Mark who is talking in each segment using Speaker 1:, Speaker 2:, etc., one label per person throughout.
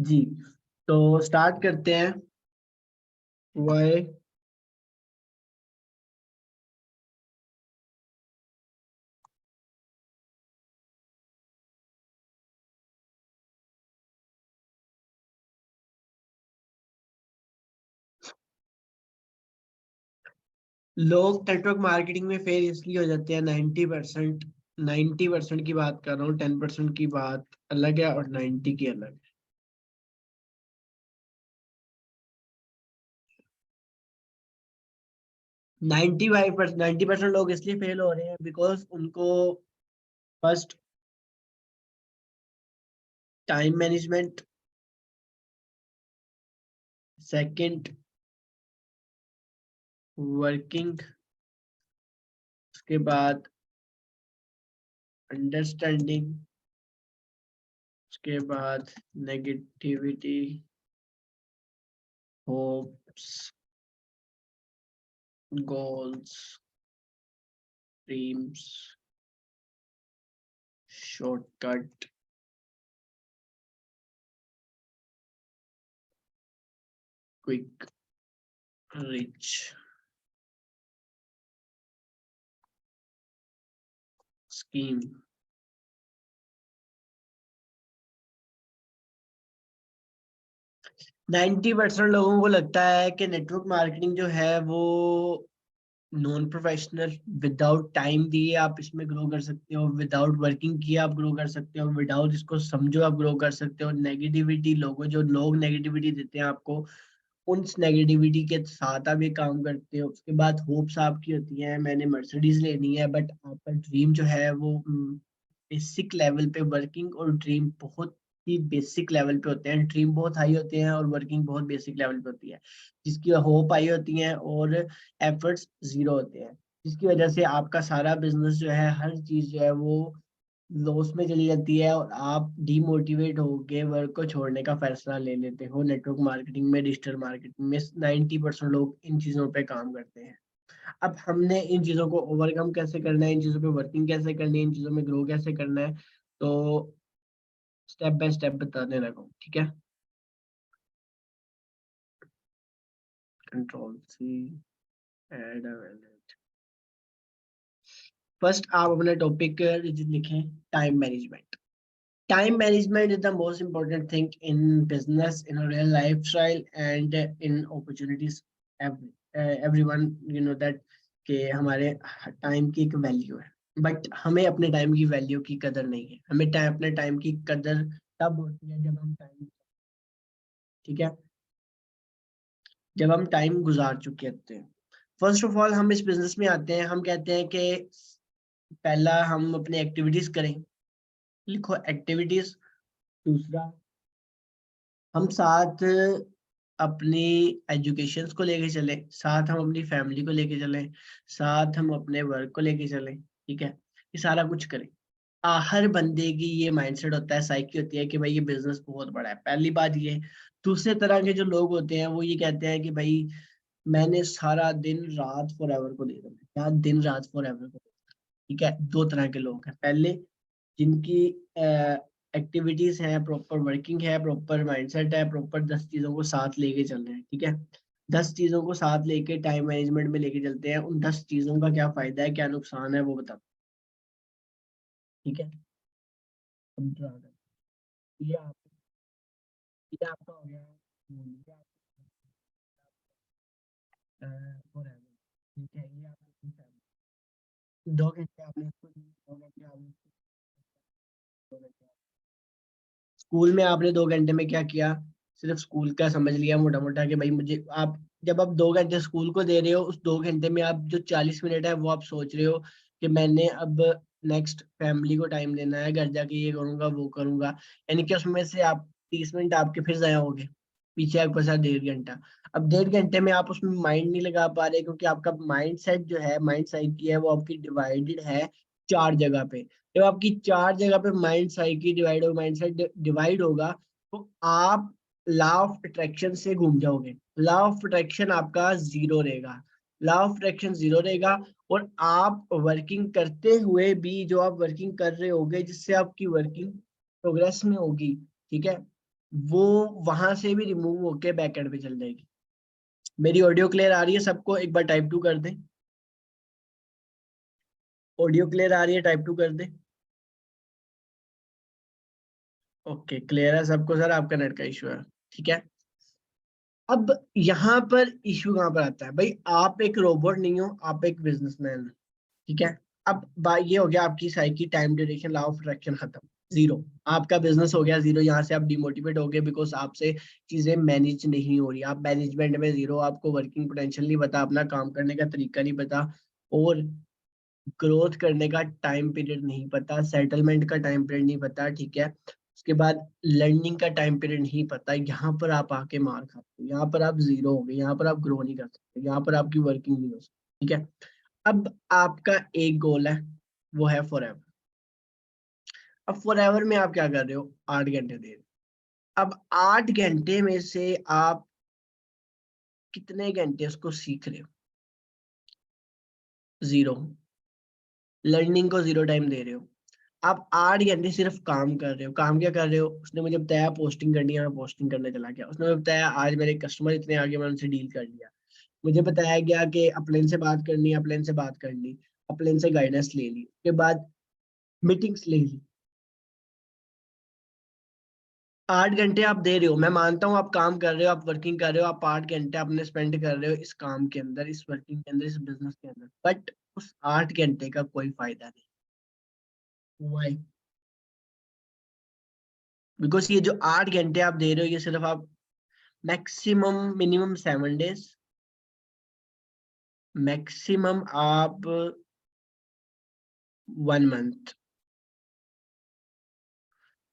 Speaker 1: जी, तो स्टार्ट करते हैं। वाई लोग नेटवर्क मार्केटिंग में फेल इसलिए हो जाते हैं 90%। 90% की बात कर रहा हूँ, 10% की बात अलग है और 90 की अलग है। 90% लोग इसलिए फेल हो रहे हैं बिकॉज उनको first time management, second working, उसके बाद अंडरस्टैंडिंग, उसके बाद negativity, hopes, goals, dreams, shortcut, quick rich scheme. 90% लोगों को लगता है कि नेटवर्क मार्केटिंग जो है वो नॉन प्रोफेशनल, विदाउट टाइम दिए आप इसमें ग्रो कर सकते हो, विदाउट वर्किंग किए आप ग्रो कर सकते हो, विदाउट इसको समझो आप ग्रो कर सकते हो। नेगेटिविटी लोगों, जो लोग नेगेटिविटी देते हैं आपको, उन नेगेटिविटी के साथ आप ये काम करते हो। उसके बाद होप्स आपकी होती हैं, मैंने मर्सिडीज लेनी है, बट आपका ड्रीम जो है वो बेसिक लेवल पे वर्किंग और ड्रीम बहुत ही बेसिक लेवल पे होते हैं। ड्रीम बहुत हाई होते हैं और वर्किंग बहुत बेसिक लेवल पे होती है, जिसकी होप हाई होती है और एफर्ट्स जीरो होते हैं, जिसकी वजह से आपका सारा बिजनेस जो है, हर चीज जो है वो लॉस में चली जाती है और आप डीमोटिवेट होके वर्क को छोड़ने का फैसला ले लेते हो। नेटवर्क मार्केटिंग में, डिजिटल मार्केटिंग में 90% लोग इन चीजों पे काम करते हैं। अब हमने इन चीजों को ओवरकम कैसे करना है, इन चीजों पे वर्किंग कैसे करनी है, इन चीजों में ग्रो कैसे करना है, तो स्टेप बाय स्टेप बताने लगा हूँ, ठीक है। कंट्रोल सी, ऐड, फर्स्ट आप अपने टॉपिक लिखें, time management. Time management is the most important thing in business, in a real lifestyle, and in opportunities. Everyone, you know that कि हमारे टाइम की एक वैल्यू है, बट हमें अपने टाइम की वैल्यू की कदर नहीं है। हमें अपने टाइम की कदर तब होती है जब हम टाइम, ठीक है, जब हम टाइम गुजार चुके होते हैं। फर्स्ट ऑफ ऑल हम इस बिजनेस में आते हैं, हम कहते हैं कि पहला हम अपनी एक्टिविटीज करें। लिखो एक्टिविटीज। दूसरा, हम साथ अपनी एजुकेशन को लेके चले, साथ हम अपनी फैमिली को लेके चलें, साथ हम अपने वर्क को लेके चलें, ठीक है, ये सारा कुछ करें। हर बंदे की ये माइंडसेट होता है, साइकी होती है कि भाई ये बिजनेस बहुत बड़ा है, पहली बात ये। दूसरे तरह के जो लोग होते हैं वो ये कहते हैं कि भाई मैंने सारा दिन रात फॉर एवर को दे देना है, क्या दिन रात फॉर एवर को, ठीक है। दो तरह के लोग हैं, पहले जिनकी एक्टिविटीज हैं, प्रॉपर वर्किंग है, प्रॉपर माइंडसेट है, प्रॉपर 10 चीजों को साथ लेके चल रहे हैं, ठीक है। 10 चीजों को साथ लेके टाइम मैनेजमेंट में लेके चलते हैं, उन 10 चीजों का क्या फायदा है, क्या नुकसान है, वो बता, ठीक है। अब ड्रा कर। ये आप, ये आपका हो गया ये आपका ठीक है। ये आपकी फैमिली, 2 घंटे आपने इसको दिए, 2 घंटे आपने इसको, 2 घंटे स्कूल में आपने 2 घंटे में क्या किया, सिर्फ स्कूल का समझ लिया मोटा मोटा कि भाई मुझे, आप जब आप 2 घंटे स्कूल को दे रहे हो, उस 2 घंटे में आप जो 40 मिनट है वो आप सोच रहे हो कि मैंने अब नेक्स्ट फैमिली को टाइम देना है, घर जाके ये करूंगा वो करूंगा, यानी कि उसमें से आप 30 मिनट आपके फिर जाया होंगे, पीछे आपके पास 1.5 घंटा। अब 1.5 घंटे में आप उसमें माइंड नहीं लगा पा रहे, क्योंकि आपका माइंड सेट जो है, माइंड साइकी है, वो आपकी डिवाइडेड है 4 जगह पे। जब आपकी 4 जगह पे माइंड साइकी डिवाइड हो, माइंड सेट डिवाइड होगा, तो आप लॉ ऑफ अट्रैक्शन से घूम जाओगे। लॉ ऑफ अट्रैक्शन आपका जीरो रहेगा, लॉ ऑफ अट्रैक्शन जीरो रहेगा। और आप वर्किंग करते हुए भी, जो आप वर्किंग कर रहे होगे, जिससे आपकी वर्किंग प्रोग्रेस में होगी, ठीक है, वो वहां से भी रिमूव होके बैकएंड पे चल जाएगी। मेरी ऑडियो क्लियर आ रही है सबको? एक बार टाइप टू कर दे। ऑडियो क्लियर आ रही है, टाइप टू कर दे। ओके, क्लियर है सबको सर, आपका नेट का इशू है। ठीक है। अब यहाँ पर इशू कहाँ पर आता है भाई, आप एक रोबोट नहीं हो, आप एक बिजनेसमैन हो। ठीक है। अब ये हो गया आपकी psyche time duration law of attraction खत्म, जीरो। आपका बिजनेस हो गया जीरो, यहाँ से आप डिमोटिवेट हो गए बिकॉज आपसे चीजें मैनेज नहीं हो रही, आप मैनेजमेंट में जीरो, आपको वर्किंग पोटेंशियल नहीं पता, अपना काम करने का तरीका नहीं पता, और ग्रोथ करने का टाइम पीरियड नहीं पता, सेटलमेंट का टाइम पीरियड नहीं पता। ठीक है। उसके बाद लर्निंग का टाइम पीरियड नहीं पता, यहाँ पर आप आके मार खाते हो, यहाँ पर आप जीरो हो गए, यहाँ पर आप ग्रो नहीं कर सकते, यहाँ पर आपकी वर्किंग नहीं हो सकती। ठीक है। अब आपका एक गोल है, वो है फॉर एवर। अब फॉर एवर में आप क्या कर रहे हो, 8 घंटे दे रहे हो। अब 8 घंटे में से आप कितने घंटे उसको सीख रहे हो, जीरो। लर्निंग को जीरो टाइम दे रहे हो। आप 8 घंटे सिर्फ काम कर रहे हो। काम क्या कर रहे हो, उसने मुझे बताया पोस्टिंग करनी है, मैं पोस्टिंग करने चला गया। उसने मुझे बताया आज मेरे कस्टमर इतने आगे, मैंने उनसे डील कर लिया। मुझे बताया गया कि अपलेन से बात करनी है, अपलेन से बात कर ली, अपलेन से गाइडेंस ले ली, उसके बाद मीटिंग्स ले ली। 8 घंटे आप दे रहे हो, मैं मानता हूँ आप काम कर रहे हो, आप वर्किंग कर रहे हो, आप 8 घंटे अपने स्पेंड कर रहे हो इस काम के अंदर, इस वर्किंग के अंदर, इस बिजनेस के अंदर, बट उस 8 घंटे का कोई फायदा नहीं। Why? बिकॉज ये जो 8 घंटे आप दे रहे हो, ये सिर्फ आप मैक्सिमम मिनिमम 7 डेज, मैक्सिमम आप 1 मंथ,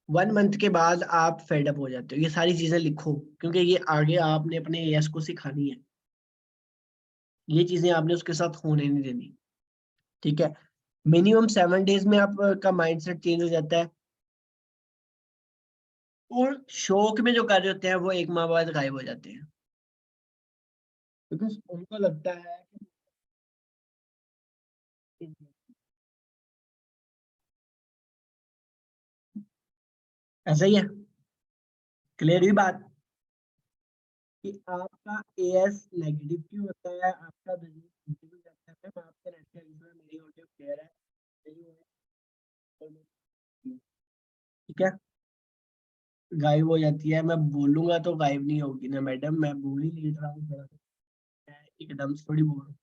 Speaker 1: 1 मंथ के बाद आप फेड अप हो जाते हो। ये सारी चीजें लिखो, क्योंकि ये आगे आपने अपने एएस को सिखानी है, ये चीजें आपने उसके साथ होने नहीं देनी। ठीक है। मिनिमम 7 डेज में आपका माइंडसेट चेंज हो जाता है, और शौक में जो कार्य होते हैं वो 1 माह बाद गायब हो जाते हैं, बिकॉज उनको लगता है कि ऐसा ही है। क्लियर हुई बात कि आपका एएस नेगेटिव क्यों होता है, आपका बिजनेस नीचे क्यों जाता है। मैं आपके नेट का यूजर, मेरी ऑडियो क्लियर है, सही है। ठीक है। गायब हो जाती है, मैं बोलूंगा तो गायब नहीं होगी ना मैडम, मैं बोल ही नहीं रहा हूँ, थोड़ा सा मैं एकदम से थोड़ी बोल,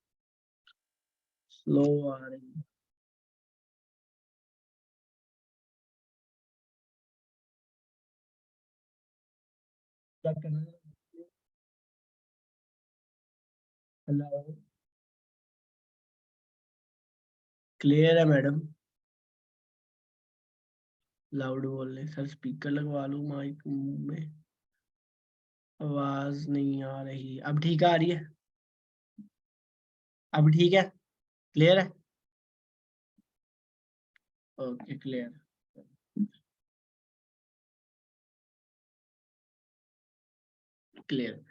Speaker 1: स्लो आ रही है। क्या करना है? हेलो। क्लियर है मैडम? लाउड बोल रहे सर, स्पीकर लगवा लूं माइक में? आवाज नहीं आ रही, अब ठीक आ रही है? अब ठीक है, क्लियर है? Okay, clear, clear.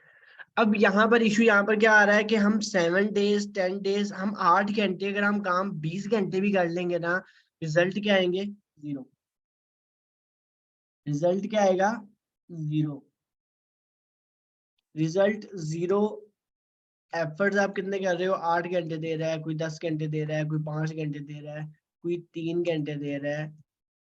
Speaker 1: अब यहाँ पर इशू, यहाँ पर क्या आ रहा है कि हम 7 डेज 10 डेज, हम 8 घंटे, अगर हम काम 20 घंटे भी कर लेंगे ना, रिजल्ट क्या आएंगे, जीरो। रिजल्ट क्या आएगा, जीरो। Result zero. एफर्ट्स आप कितने कर रहे हो, 8 घंटे दे रहा है कोई, 10 घंटे दे रहा है कोई, 5 घंटे दे रहा है कोई, 3 घंटे दे रहा है।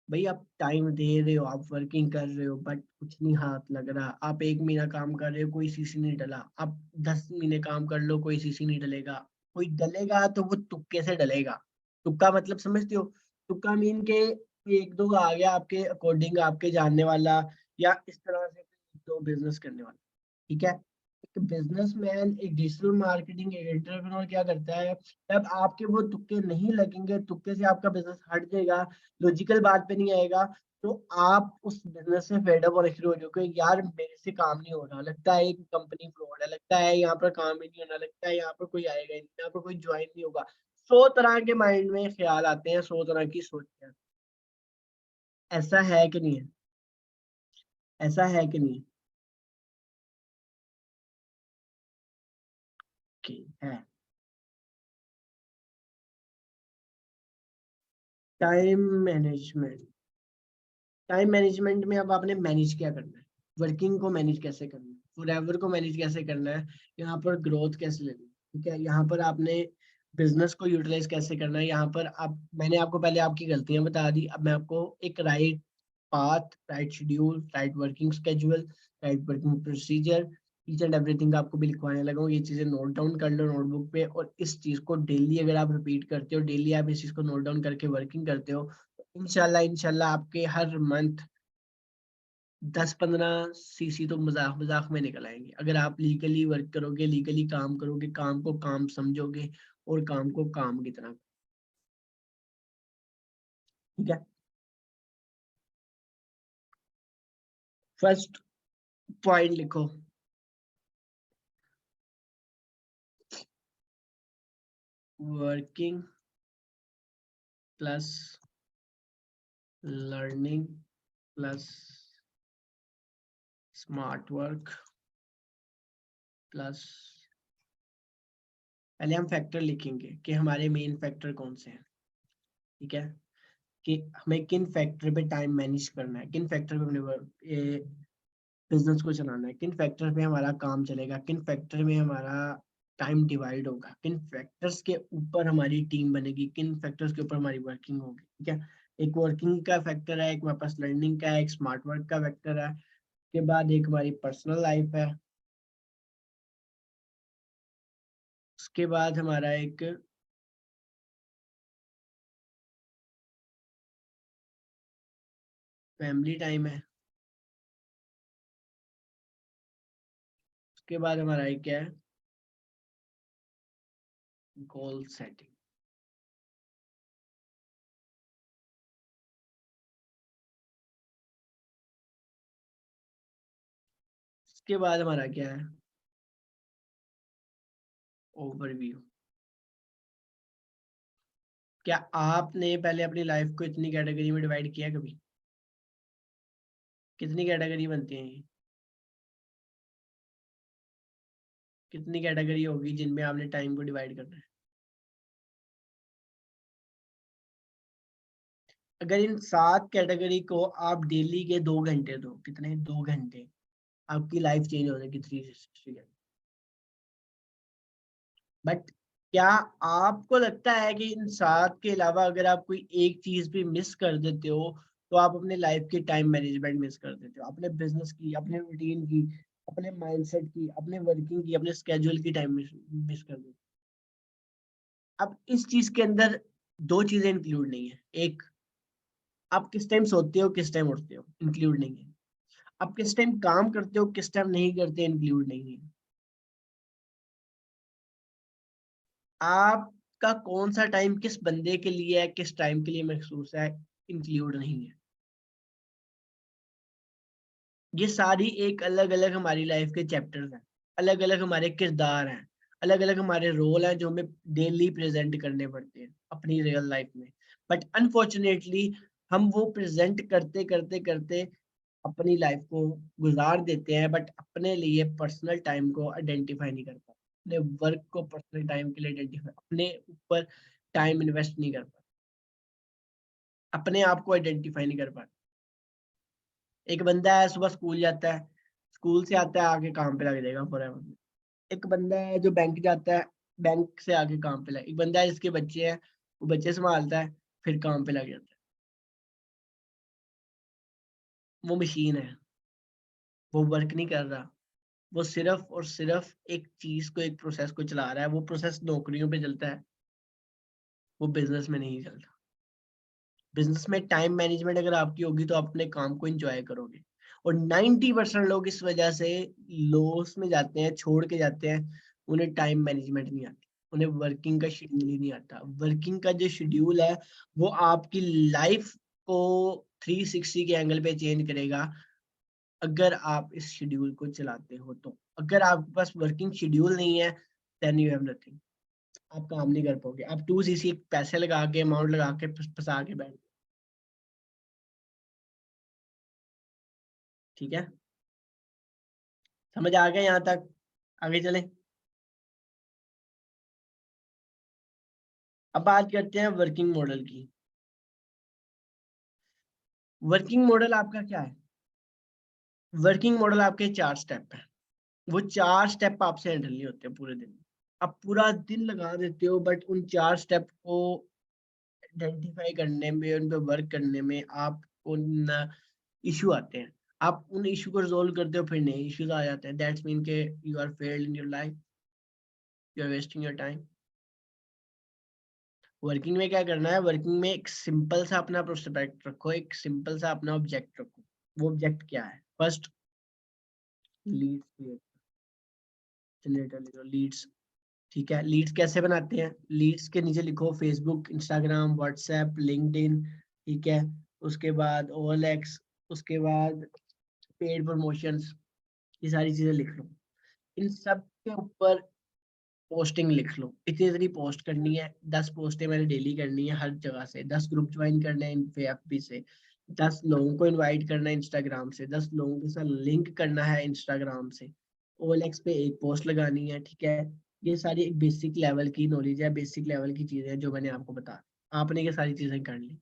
Speaker 1: भाई आप टाइम दे रहे हो, आप वर्किंग कर रहे हो, बट कुछ नहीं हाथ लग रहा। आप 1 महीना काम कर रहे हो, कोई सीसी नहीं डला। आप 10 महीने काम कर लो, कोई सीसी नहीं डलेगा। कोई डलेगा तो वो तुक्के से डलेगा। तुक्का मतलब समझते हो? तुक्का मीन के एक दो आ गया आपके अकॉर्डिंग, आपके जानने वाला, या इस तरह से दो बिजनेस करने वाला। ठीक है। एक बिजनेसमैन, एक डिजिटल मार्केटिंग, एक एंटरप्रेन्योर क्या करता है, जब आपके वो तुक्के नहीं लगेंगे, तुक्के से आपका बिजनेस हट जाएगा, लॉजिकल बात पे नहीं आएगा, तो आप उस बिजनेस से फेड अप और शुरू हो जाओगे, यार मेरे से काम नहीं हो रहा, लगता है एक कंपनी फ्रॉड है, लगता है यहाँ पर काम ही नहीं होना, लगता है यहाँ पर कोई आएगा ही नहीं, यहाँ पर कोई ज्वाइन नहीं होगा। 100 तरह के माइंड में ख्याल आते हैं, 100 तरह की सोचते हैं। ऐसा है कि नहीं है? ऐसा है कि नहीं? कि है। Time management. टाइम मैनेजमेंट में अब आपने मैनेज क्या करना है? वर्किंग को मैनेज कैसे करना है, फॉरएवर को मैनेज कैसे करना है, यहाँ पर ग्रोथ कैसे लेनी है, ठीक है, यहाँ पर आपने बिजनेस को यूटिलाइज कैसे करना है, यहाँ पर आप, मैंने आपको पहले आपकी गलतियां बता दी, अब मैं आपको एक right path, right schedule, right working schedule, right working procedure, each and everything आपको भी लिखवाने लगा हूँ। ये चीजें नोट डाउन कर लो नोटबुक पे, और इस चीज को डेली अगर आप रिपीट करते हो, डेली आप इस चीज को नोट डाउन करके वर्किंग करते हो, तो इंशाल्लाह इंशाल्लाह आपके हर मंथ 10-15 सीसी तो मजाक मजाक में निकल आएंगे, अगर आप लीगली वर्क करोगे, लीगली काम करोगे, काम को काम समझोगे और काम को काम की तरह, ठीक है। फर्स्ट पॉइंट लिखो, working plus learning plus smart work plus, पहले हम फैक्टर लिखेंगे कि हमारे मेन फैक्टर कौन से हैं, ठीक है, कि हमें किन फैक्टर पे टाइम मैनेज करना है, किन फैक्टर पे अपने बिजनेस को चलाना है, किन फैक्टर पे हमारा काम चलेगा, किन फैक्टर में हमारा टाइम डिवाइड होगा, किन फैक्टर्स के ऊपर हमारी टीम बनेगी, किन फैक्टर्स के ऊपर हमारी वर्किंग होगी, ठीक है। एक वर्किंग का फैक्टर है, एक हमारे पास लर्निंग का है, एक स्मार्ट वर्क का फैक्टर है, उसके बाद एक हमारी पर्सनल लाइफ है, उसके बाद हमारा एक फैमिली टाइम है, उसके बाद हमारा एक क्या है, गोल सेटिंग, उसके बाद हमारा क्या है, ओवरव्यू। क्या आपने पहले अपनी लाइफ को इतनी कैटेगरी में डिवाइड किया कभी? कितनी कैटेगरी बनती हैं ये? कितनी कैटेगरी होगी जिनमें आपने टाइम को डिवाइड करना है? अगर इन 7 कैटेगरी को आप डेली के 2 घंटे दो, कितने, 2 घंटे, आपकी लाइफ चेंज हो जाएगी 360। बट क्या आपको लगता है कि इन 7 के अलावा अगर आप कोई एक चीज भी मिस कर देते हो, तो आप अपने लाइफ की टाइम मैनेजमेंट मिस कर देते हो, अपने बिजनेस की, अपने रूटीन की, अपने माइंडसेट की, अपने वर्किंग की, अपने स्केड्यूल की टाइम मिस कर देते हो। अब इस चीज के अंदर दो चीजें इंक्लूड नहीं है, एक, आप किस टाइम सोते हो, किस टाइम उठते हो, इंक्लूड नहीं है। आप किस टाइम काम करते हो, किस टाइम नहीं करते, इंक्लूड नहीं है। आपका कौन सा टाइम किस बंदे के लिए है, किस टाइम के लिए महसूस है, इंक्लूड नहीं है। ये सारी एक अलग अलग हमारी लाइफ के चैप्टर्स हैं, अलग अलग हमारे किरदार हैं, अलग अलग हमारे रोल हैं जो हमें डेली प्रेजेंट करने पड़ते हैं अपनी रियल लाइफ में। बट अनफॉर्चुनेटली हम वो प्रेजेंट करते करते करते अपनी लाइफ को गुजार देते हैं, बट अपने लिए पर्सनल टाइम को आइडेंटिफाई नहीं कर पाते, अपने वर्क को पर्सनल टाइम के लिए आइडेंटिफाई, अपने ऊपर टाइम इन्वेस्ट नहीं कर पाते, अपने आप को आइडेंटिफाई नहीं कर पाते। एक बंदा है सुबह स्कूल जाता है, स्कूल से आता है आके काम पे लग जाएगा फॉरएवर। एक बंदा है जो बैंक जाता है, बैंक से आके काम पे लग, एक बंदा है जिसके बच्चे हैं, वो बच्चे संभालता है, फिर काम पे लग जाता है। वो मशीन है, वो वर्क नहीं कर रहा, वो सिर्फ और सिर्फ एक चीज को, एक प्रोसेस को चला रहा है, वो प्रोसेस नौकरियों पे चलता है, वो बिजनेस में नहीं चलता। बिजनेस में टाइम मैनेजमेंट अगर आपकी होगी तो आप अपने काम को एंजॉय करोगे। और 90% लोग इस वजह से लॉस में जाते हैं, छोड़ के जाते हैं, उन्हें टाइम मैनेजमेंट नहीं आता, उन्हें वर्किंग का शेड्यूल ही नहीं आता। वर्किंग का जो शेड्यूल है वो आपकी लाइफ को 360 के एंगल पे चेंज करेगा, अगर आप इस शेड्यूल को चलाते हो तो। अगर आपके पास वर्किंग शेड्यूल नहीं है, देन यू हैव नथिंग, आप काम नहीं कर पाओगे, आप 2 सीसी पैसे लगा के, अमाउंट लगा के फंसा के बैठ, ठीक है। समझ आ गया यहाँ तक? आगे चले। अब बात करते हैं वर्किंग मॉडल की। वर्किंग मॉडल आपका क्या है? वर्किंग मॉडल आपके 4 स्टेप हैं, वो 4 स्टेप आपसे हैंडल नहीं होते पूरे दिन। आप पूरा दिन लगा देते हो बट उन 4 स्टेप को आइडेंटिफाई करने में, उन पे वर्क करने में आप उन इश्यू आते हैं। आप उन इश्यू को रिज़ॉल्व करते हो, फिर नए इश्यूज़ आ जाते हैं। दैट्स मीन के you are failed in your life, you are wasting your time. Working में क्या करना है, वर्किंग में एक सिंपल सा अपना प्रोस्पेक्ट रखो, एक सिंपल सा अपना ऑब्जेक्ट रखो। वो ऑब्जेक्ट क्या है? फर्स्ट, लीड्स जनरेटर लिखो, लीड्स। ठीक है, लीड्स कैसे बनाते हैं? लीड्स के नीचे लिखो फेसबुक, इंस्टाग्राम, व्हाट्सएप, लिंक्डइन। ठीक है, उसके बाद OLX, उसके बाद पेड प्रमोशंस, ये सारी चीजें लिख लो। इन सब के ऊपर पोस्टिंग लिख लो, इतनी इतनी पोस्ट करनी है, 10 पोस्टें मैंने डेली करनी है हर जगह से, 10 ग्रुप ज्वाइन करने हैं FB से, 10 लोगों को इनवाइट करना है इंस्टाग्राम से, 10 लोगों के साथ लिंक करना है इंस्टाग्राम से, OLX पे एक पोस्ट लगानी है। ठीक है, ये सारी एक बेसिक लेवल की नॉलेज है, बेसिक लेवल की चीजें हैं जो मैंने आपको बता, आपने ये सारी चीजें कर ली।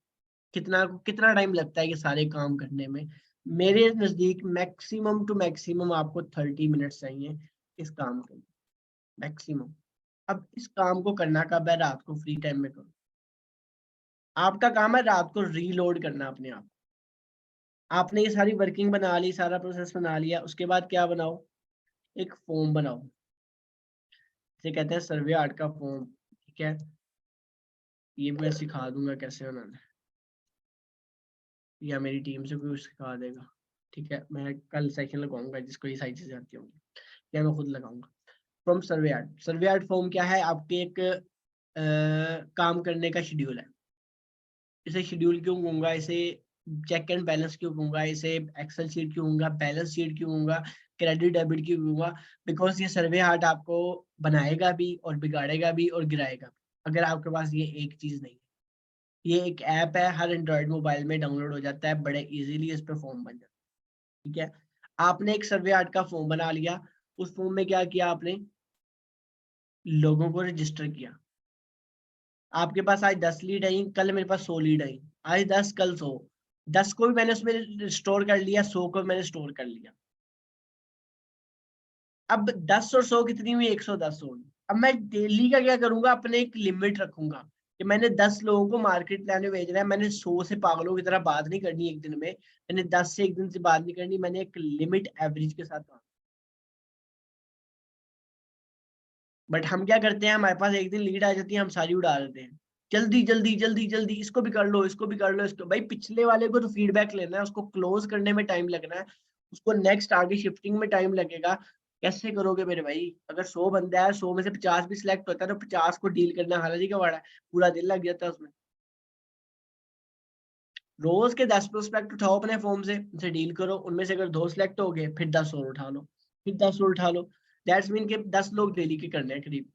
Speaker 1: कितना कितना टाइम लगता है ये सारे काम करने में? मेरे नजदीक मैक्सिमम टू मैक्सिमम आपको 30 मिनट्स चाहिए इस काम के, मैक्सिमम। अब इस काम को करना कब है? रात को फ्री टाइम में करो। आपका काम है रात को रीलोड करना अपने आप। आपने ये सारी वर्किंग बना ली, सारा प्रोसेस बना लिया, उसके बाद क्या बनाओ? एक फॉर्म बनाओ, इसे कहते हैं सर्वे आर्ट का फॉर्म। ठीक है, ये मैं सिखा दूंगा कैसे बनाना है, या मेरी टीम से कोई सिखा देगा। ठीक है, मैं कल सेशन लगाऊंगा जिसको ये सारी चीजें आती होंगी, या मैं खुद लगाऊंगा। From survey art, survey art form क्या है? आपके एक काम करने का शेड्यूल है। इसे शेड्यूल क्यों कहूंगा, इसे चेक एंड बैलेंस क्यों कहूंगा, इसे एक्सेल शीट क्यों कहूंगा, बैलेंस शीट क्यों कहूंगा, क्रेडिट डेबिट क्यों कहूंगा? बिकॉज ये सर्वे हार्ट आपको बनाएगा भी और बिगाड़ेगा भी और गिराएगा भी, अगर आपके पास ये एक चीज नहीं है। ये एक ऐप है, हर एंड्रॉयड मोबाइल में डाउनलोड हो जाता है, बड़े इजीली इस पे फॉर्म बन जाता है। ठीक है, आपने एक सर्वे आर्ट का फॉर्म बना लिया, उस फॉर्म में क्या किया आपने? लोगों को रजिस्टर किया। आपके पास आज 10 लीड आई, कल मेरे पास 100 लीड आई, आज 10 कल 100, 10 को भी मैंने उसमें स्टोर कर लिया, 100 को मैंने स्टोर कर लिया। अब 10 और 100 कितनी हुई? 110 होगी। अब मैं डेली का क्या करूंगा, अपने एक लिमिट रखूंगा कि मैंने 10 लोगों को मार्केट प्लान में भेजना है, मैंने 100 से पागलों की तरह बात नहीं करनी एक दिन में, मैंने 10 से एक दिन से बात नहीं करनी, मैंने एक लिमिट एवरेज के साथ काम। बट हम क्या करते हैं, हमारे पास एक दिन लीड आ जाती है, हम सारी उड़ा देते हैं, जल्दी जल्दी जल्दी जल्दी, इसको भी कर लो, इसको भी कर लो, इसको। भाई पिछले वाले को तो फीडबैक लेना है, उसको क्लोज करने में टाइम लगना है, उसको नेक्स्ट आगे शिफ्टिंग में टाइम लगेगा। कैसे करोगे मेरे भाई? अगर 100 बंदा है, 100 में से 50 भी सिलेक्ट होता है तो 50 को डील करना हालांकि का बड़ा है, पूरा दिन लग जाता है उसमें। रोज के 10 प्रोस्पेक्ट उठाओ अपने फॉर्म से, उनसे डील करो, उनमें से अगर 2 सिलेक्ट हो गए फिर 10 और उठा लो, फिर 10 और उठा लो। दैट्स मीन के 10 लोग डेली के करने हैं करीब।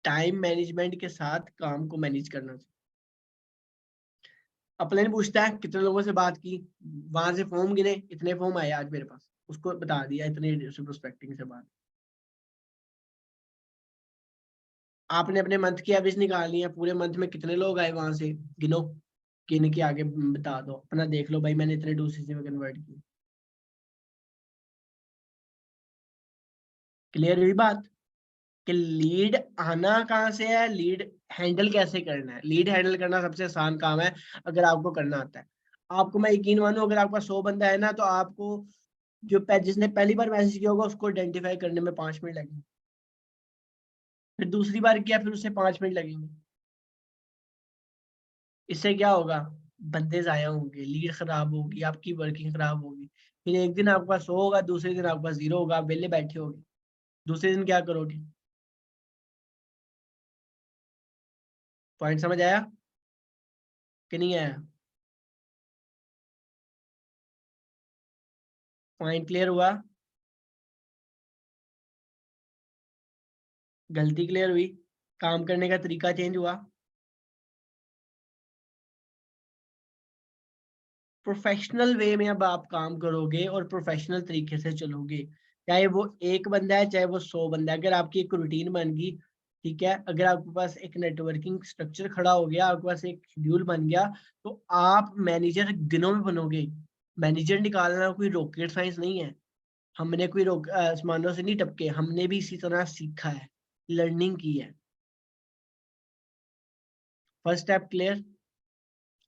Speaker 1: टाइम मैनेजमेंट के साथ काम को मैनेज करना चाहिए। अपने पूछता है कितने लोगों से बात की, वहां से फॉर्म गिने, इतने फॉर्म आए आज मेरे पास, उसको बता दिया इतने प्रोस्पेक्टिंग से बात। आपने अपने मंथ की एवरेज निकालनी है, पूरे मंथ में कितने लोग आए वहां से गिनो, गिन के आगे बता दो, अपना देख लो भाई मैंने इतने 2CC में कन्वर्ट किए। क्लियर हुई बात? कि लीड आना कहाँ से है, लीड हैंडल कैसे करना है। लीड हैंडल करना सबसे आसान काम है अगर आपको करना आता है। आपको मैं यकीन मानो, अगर आपका 100 बंदा है ना, तो आपको जो जिसने पहली बार मैसेज किया होगा उसको आइडेंटिफाई करने में 5 मिनट लगेंगे, फिर दूसरी बार किया फिर उससे 5 मिनट लगेंगे। इससे क्या होगा? बंदे जाया होंगे, लीड खराब होगी, आपकी वर्किंग खराब होगी। फिर एक दिन आपके पास 100 होगा, दूसरे दिन आपके पास 0 होगा, आप वेले बैठे होगे। दूसरे दिन क्या करोगे? पॉइंट समझ आया कि नहीं आया? पॉइंट क्लियर हुआ? गलती क्लियर हुई? काम करने का तरीका चेंज हुआ? प्रोफेशनल वे में अब आप काम करोगे और प्रोफेशनल तरीके से चलोगे। चाहे वो एक बंदा है, चाहे वो 100 बंदा है, अगर आपकी एक रूटीन बन गई, ठीक है, अगर आपके पास एक नेटवर्किंग स्ट्रक्चर खड़ा हो गया, आपके पास एक शेड्यूल बन गया, तो आप मैनेजर दिनों में बनोगे। मैनेजर निकालना कोई रॉकेट साइंस नहीं है। हमने कोई आसमानों से नहीं टपके, हमने भी इसी तरह सीखा है, लर्निंग की है। फर्स्ट स्टेप क्लियर,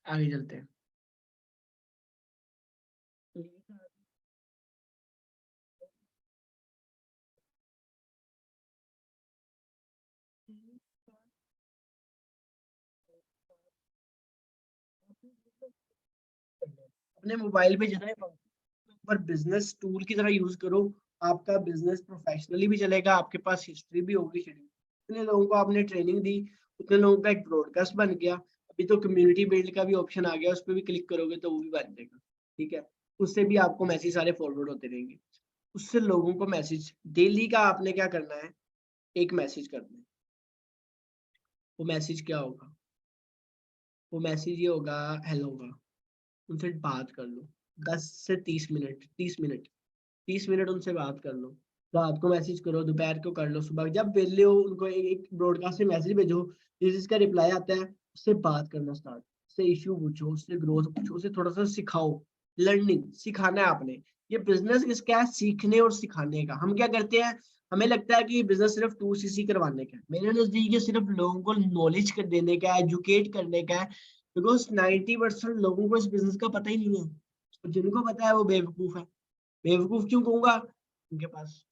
Speaker 1: आगे चलते हैं। अपने मोबाइल पे जितने पर बिजनेस टूल की तरह यूज करो, आपका बिजनेस प्रोफेशनली भी चलेगा, आपके पास हिस्ट्री भी होगी शेड्यूल। जितने लोगों को आपने ट्रेनिंग दी, उतने लोगों का एक ब्रॉडकास्ट बन गया। अभी तो कम्युनिटी बिल्ड का भी ऑप्शन आ गया, उस पर भी क्लिक करोगे तो वो भी बन जाएगा। ठीक है, उससे भी आपको मैसेज सारे फॉरवर्ड होते रहेंगे। उससे लोगों को मैसेज डेली का आपने क्या करना है, एक मैसेज करना है। वो मैसेज क्या होगा, वो मैसेज ये होगा, हेलो होगा, उनसे बात कर लो। 10 से 30 मिनट, 30 मिनट, 30 मिनट उनसे बात कर लो। रात को मैसेज करो, दोपहर को कर लो, सुबह जब वेले हो उनको एक ब्रॉडकास्ट में मैसेज भेजो। जिसका रिप्लाई आता है उससे बात करना स्टार्ट, उससे इश्यू पूछो, उससे ग्रोथ पूछो, उसे थोड़ा सा सिखाओ। लर्निंग सिखाना है आपने। ये बिजनेस किसका है, सीखने और सिखाने का। हम क्या करते हैं, हमें लगता है कि बिजनेस सिर्फ 2cc करवाने का है। मेरे नजदीक ये सिर्फ लोगों को नॉलेज कर देने का है, एजुकेट करने का है। बिकॉज 90% लोगों को इस बिजनेस का पता ही नहीं है। और जिनको पता है वो बेवकूफ है। बेवकूफ क्यों कहूंगा, उनके पास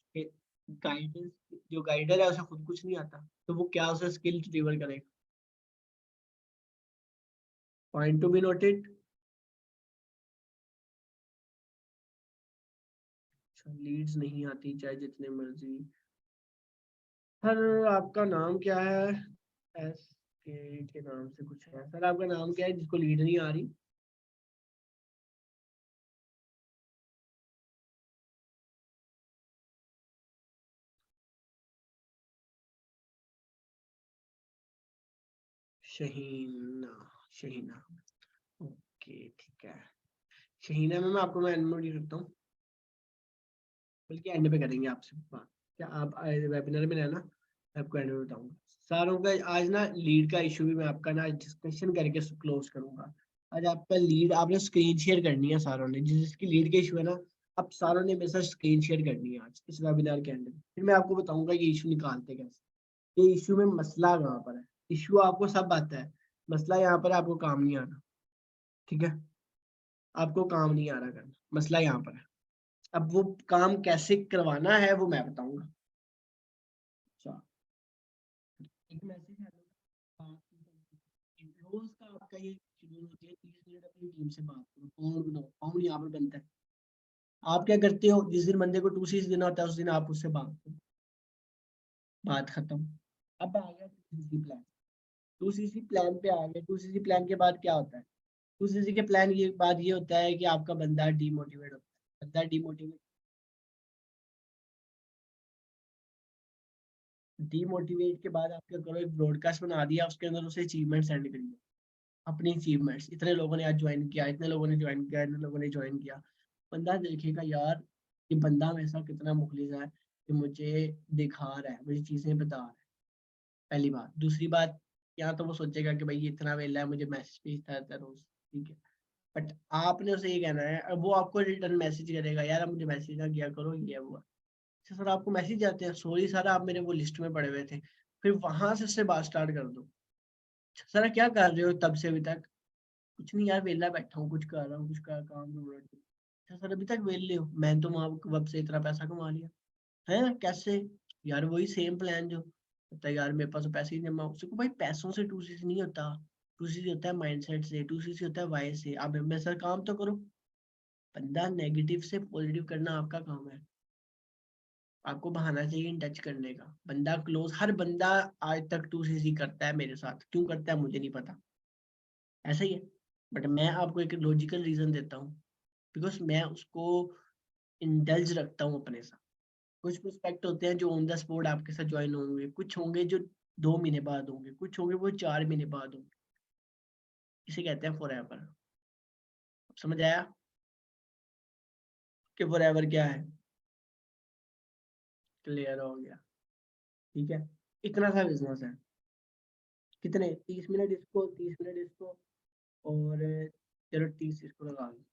Speaker 1: गाइडेंस, जो गाइडर है उसे खुद कुछ नहीं आता, तो वो क्या उसे स्किल डिलीवर करेगा। Point to be noted. Leads नहीं आती चाहे जितने मर्जी। सर आपका नाम क्या है, एस के नाम से कुछ है सर, आपका नाम क्या है जिसको लीड नहीं आ रही। शहीना, शहीना, ओके ठीक है। शहीना में मैं आपको मैं अनम्यूट करता हूँ, बल्कि एंड पे करेंगे आपसे बात। क्या आप वेबिनार में रहना, मैं आपको एंड में बताऊंगा। सारों का आज ना लीड का इशू भी मैं आपका ना डिस्कशन करके क्लोज करूंगा। आज आपका लीड आपने स्क्रीन शेयर करनी है सारों ने, जिसकी लीड के इशू है ना, आप सारों ने मेरे साथ स्क्रीन शेयर करनी है आज इस वेबिनार के एंड में। फिर मैं आपको बताऊंगा ये इशू निकालते कैसे, ये इशू में मसला कहाँ पर है। इशू आपको सब आता है, मसला यहाँ पर आपको काम नहीं आ रहा। ठीक है, आपको काम नहीं आ रहा करना, मसला यहाँ पर है। अब वो काम कैसे करवाना है वो मैं बताऊंगा। अच्छा, एक मैसेज है, रोज का आपका ये शेड्यूल होती है, 30 मिनट अपनी टीम से बात करो, फाउंड बनाओ, फाउंड यहाँ पर बनता है। आप क्या करते हो, जिस दिन बंदे को 2cc देना होता है उस दिन आप उससे बात करो, बात खत्म। अब आ गया 2cc प्लान। 2cc प्लान पे आ गए, 2cc प्लान के बाद क्या होता है, 2cc के प्लान ये बाद ये होता है कि आपका बंदा डीमोटिवेट होता है। बंदा डीमोटिवेट, डीमोटिवेट के बाद आप क्या करो, एक ब्रॉडकास्ट बना दिया, उसके अंदर उसे अचीवमेंट सेंड करिए। अपनी अचीवमेंट्स, इतने लोगों ने आज ज्वाइन किया, इतने लोगों ने ज्वाइन किया, इतने लोगों ने ज्वाइन किया। बंदा देखेगा यार कि बंदा मेरे साथ कितना मुखलिस है, कि मुझे दिखा रहा है, मुझे चीजें बता रहा है। पहली बात, दूसरी बात, या तो वो सोचेगा कि भाई ये इतना वेला है, मुझे मैसेज भेजता रहता है रोज। ठीक है, बट आपने उसे ये कहना है, अब वो आपको रिटर्न मैसेज करेगा, यार अब मुझे मैसेज ना किया करो, ये है वो है। अच्छा सर आपको मैसेज आते हैं, सॉरी सर आप मेरे वो लिस्ट में पड़े हुए थे। फिर वहां से उससे बात स्टार्ट कर दो। "अच्छा, सर क्या कर रहे हो तब से अभी तक। कुछ नहीं यार, वेला बैठा हूँ, कुछ कर रहा हूँ, कुछ का काम ढूंढ रहा हूँ। अच्छा सर अभी तक वेले हो, मैंने तो वहां वब से इतना पैसा कमा लिया है, कैसे। यार वही सेम प्लान जो होता है, यार मेरे पास तो पैसे ही नहीं जमा उसको। भाई पैसों से 2cc नहीं होता, 2cc होता है माइंडसेट से, 2cc होता है वाई से। आप मेरे साथ काम तो करो। बंदा नेगेटिव से पॉजिटिव करना आपका काम है। आपको बहाना चाहिए इन टच करने का। बंदा क्लोज, हर बंदा आज तक 2cc करता है मेरे साथ, क्यों करता है मुझे नहीं पता, ऐसा ही है। बट मैं आपको एक लॉजिकल रीजन देता हूँ, बिकॉज मैं उसको इंडल्ज रखता हूँ अपने साथ। कुछ प्रोस्पेक्ट होते हैं जो ऑन द स्पॉट आपके साथ ज्वाइन होंगे, कुछ होंगे जो 2 महीने बाद होंगे, कुछ होंगे वो 4 महीने बाद होंगे। इसे कहते हैं फॉर एवर। समझ आया कि फॉर एवर क्या है, क्लियर हो गया। ठीक है, इतना सा बिजनेस है, कितने 30 मिनट इसको, 30 मिनट इसको, और चलो 30 इसको लगा लो,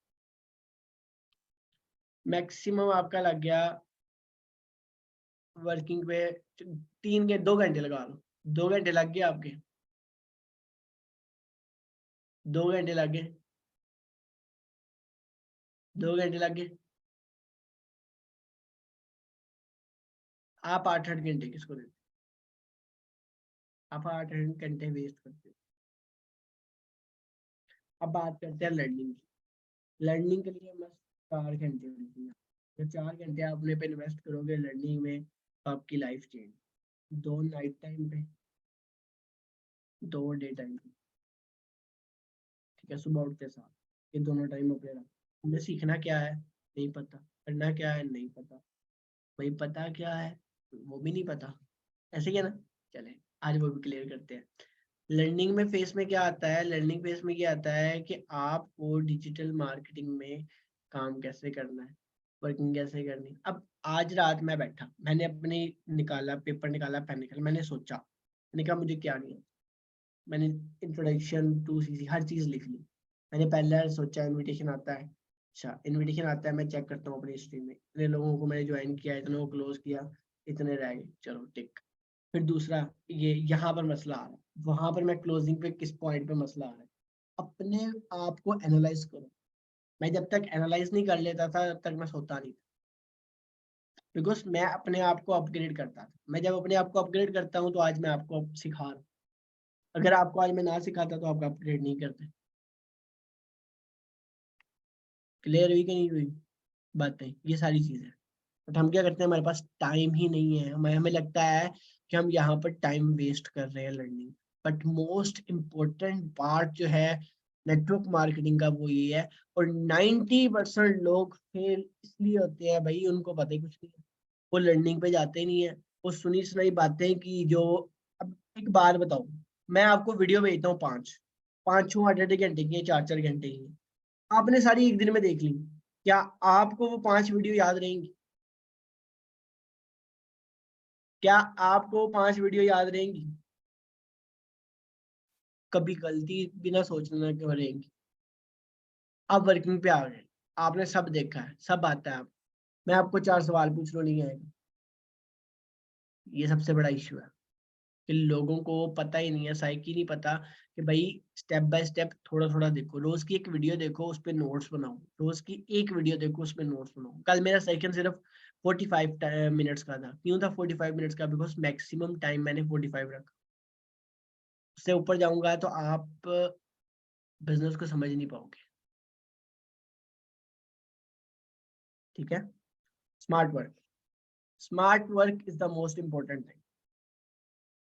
Speaker 1: मैक्सिमम आपका लग गया वर्किंग पे 2 घंटे लगा लो, 2 घंटे लग गए आपके, 2 घंटे लग गए, 2 घंटे लग गए। आप 8-8 घंटे किसको देते? आप 8-8 घंटे वेस्ट करते हो। अब बात करते हैं लर्निंग की। लर्निंग के लिए बस 4 घंटे मिलती हैं। तो 4 घंटे आप अपने पे इन्वेस्ट करोगे लर्निंग में, तो आपकी लाइफ चेंज। 2 नाइट टाइम पे, 2 डे टाइम पे, ठीक है, सुबह उठते साथ, ये दोनों टाइम अपने रख। हमें सीखना क्या है नहीं पता, करना क्या है नहीं पता, भाई पता क्या है वो भी नहीं पता, ऐसे ही है ना। चले आज वो भी क्लियर करते हैं। लर्निंग में फेस में क्या आता है, लर्निंग फेस में क्या आता है कि आपको डिजिटल मार्केटिंग में काम कैसे करना है, वर्किंग कैसे करनी है। अब आज रात मैं बैठा, मैंने अपनी निकाला पेपर, निकाला पेन निकाला, मैंने सोचा, मैंने कहा मुझे क्या नहीं है, मैंने इंट्रोडक्शन टू सीसी हर चीज लिख ली। मैंने पहले सोचा इनविटेशन आता है, अच्छा इनविटेशन आता है, मैं चेक करता हूँ अपनी हिस्ट्री में, इतने लोगों को मैंने ज्वाइन किया, इतने को क्लोज किया, इतने रह गए, चलो टिक। फिर दूसरा, ये यहाँ पर मसला आ रहा है, वहां पर मैं क्लोजिंग पे किस पॉइंट पे मसला आ रहा है, अपने आप को एनालाइज करो। मैं जब तक एनालाइज नहीं कर लेता था तब तक मैं सोता नहीं था, बिकॉज मैं अपने आप को अपग्रेड करता था। मैं जब अपने आप को अपग्रेड करता हूँ तो आज मैं आपको सिखा रहा हूँ। अगर आपको आज मैं ना सिखाता तो आप अपग्रेड नहीं करते। क्लियर हुई कि नहीं हुई बातें, ये सारी चीजें। बट हम क्या करते हैं, हमारे पास टाइम ही नहीं है, हमें हमें लगता है कि हम यहाँ पर टाइम वेस्ट कर रहे हैं learning. But most important part जो है नेटवर्क मार्केटिंग का वो ये है। और 90% लोग फेल इसलिए होते हैं भाई, उनको पता ही कुछ नहीं है, वो लर्निंग पे जाते ही नहीं है, वो सुनी सुनाई बातें की जो। अब एक बात बताओ, मैं आपको वीडियो भेजता हूँ पांच, पांचों 8-8 घंटे की, 4-4 घंटे की, आपने सारी एक दिन में देख ली, क्या आपको वो 5 वीडियो याद रहेंगी? क्या आपको 5 वीडियो याद रहेंगी? कभी गलती बिना सोचने के रहेंगी। आप वर्किंग पे आ गए, आपने सब देखा है, सब आता है आप, मैं आपको 4 सवाल पूछ लो, नहीं आएगा। ये सबसे बड़ा इशू है कि लोगों को पता ही नहीं है, साइकी नहीं पता कि भाई स्टेप बाय स्टेप थोड़ा थोड़ा देखो, रोज की एक वीडियो देखो, उस पर नोट्स बनाओ, रोज की एक वीडियो देखो, उस पर नोट्स बनाओ। कल मेरा सेशन सिर्फ 45 मिनट्स का था। क्यों था 45 मिनट्स का? बिकॉज मैक्सिमम टाइम मैंने 45 रखा। उससे ऊपर जाऊंगा तो आप बिजनेस को समझ नहीं पाओगे। ठीक है। Smart work, smart work is the most important thing,